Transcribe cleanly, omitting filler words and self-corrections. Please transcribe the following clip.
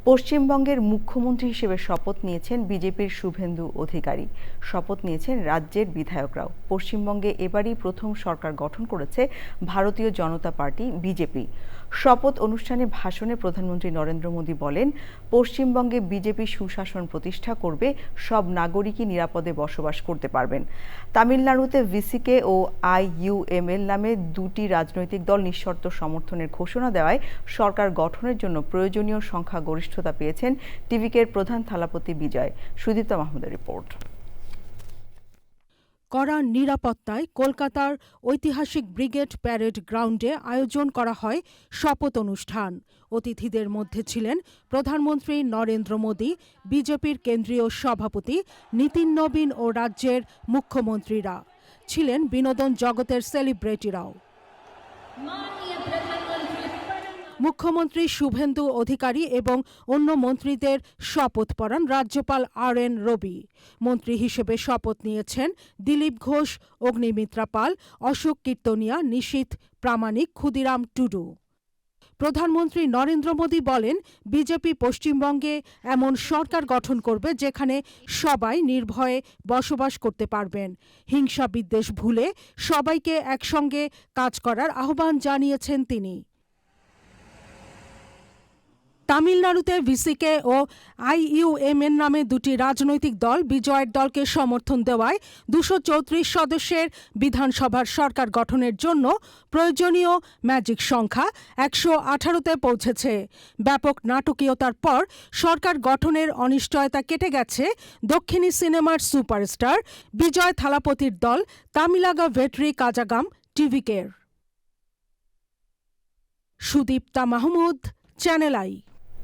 পশ্চিমবঙ্গের মুখ্যমন্ত্রী হিসেবে শপথ নিয়েছেন বিজেপির শুভেন্দু অধিকারী। শপথ নিয়েছেন রাজ্যের বিধায়করাও। পশ্চিমবঙ্গে এবারই প্রথম সরকার গঠন করেছে ভারতীয় জনতা পার্টি বিজেপি। শপথ অনুষ্ঠানে ভাষণে প্রধানমন্ত্রী নরেন্দ্র মোদী বলেন, পশ্চিমবঙ্গে বিজেপি সুশাসন প্রতিষ্ঠা করবে, সব নাগরিকই নিরাপদে বসবাস করতে পারবেন। তামিলনাড়ুতে ভিসিকে ও আইইউএমএল নামে দুটি রাজনৈতিক দল নিঃশর্ত সমর্থনের ঘোষণা দেওয়ায় সরকার গঠনের জন্য প্রয়োজনীয় সংখ্যাগরিষ্ঠতা পেয়েছেন টিভিকের প্রধান থালাপতি বিজয়। সুদীপ্তা মাহমুদের রিপোর্ট। কড়া নিরাপত্তায় কলকাতার ঐতিহাসিক ব্রিগেড প্যারেড গ্রাউন্ডে আয়োজন করা হয় শপথ অনুষ্ঠান। অতিথিদের মধ্যে ছিলেন প্রধানমন্ত্রী নরেন্দ্র মোদী, বিজেপির কেন্দ্রীয় সভাপতি নীতিন নবীন ও রাজ্যের মুখ্যমন্ত্রীরা। ছিলেন বিনোদন জগতের সেলিব্রিটিরাও। মুখ্যমন্ত্রী শুভেন্দু অধিকারী এবং অন্য মন্ত্রীদের শপথ পড়ান রাজ্যপাল RN রবি। মন্ত্রী হিসেবে শপথ নিয়েছেন দিলীপ ঘোষ, অগ্নিমিত্রা পাল, অশোক কীর্তনিয়া, নিশীথ প্রামাণিক, ক্ষুদিরাম টুডু। প্রধানমন্ত্রী নরেন্দ্র মোদী বলেন, বিজেপি পশ্চিমবঙ্গে এমন সরকার গঠন করবে যেখানে সবাই নির্ভয়ে বসবাস করতে পারবেন। হিংসা বিদ্বেষ ভুলে সবাইকে একসঙ্গে কাজ করার আহ্বান জানিয়েছেন তিনি। তামিলনাড়ুতে ভিসিকে ও আইইউএমএল নামে দুটি রাজনৈতিক দল বিজয়ের দলকে সমর্থন দেওয়ায় 234 সদস্যের বিধানসভার সরকার গঠনের জন্য প্রয়োজনীয় ম্যাজিক সংখ্যা 118-তে পৌঁছেছে। ব্যাপক নাটকীয়তার পর সরকার গঠনের অনিশ্চয়তা কেটে গেছে দক্ষিণী সিনেমার সুপারস্টার বিজয় থালাপতির দল তামিলাগা ভেট্রি কাজাগাম টিভিকের। Sudipta Mahmud, channel I.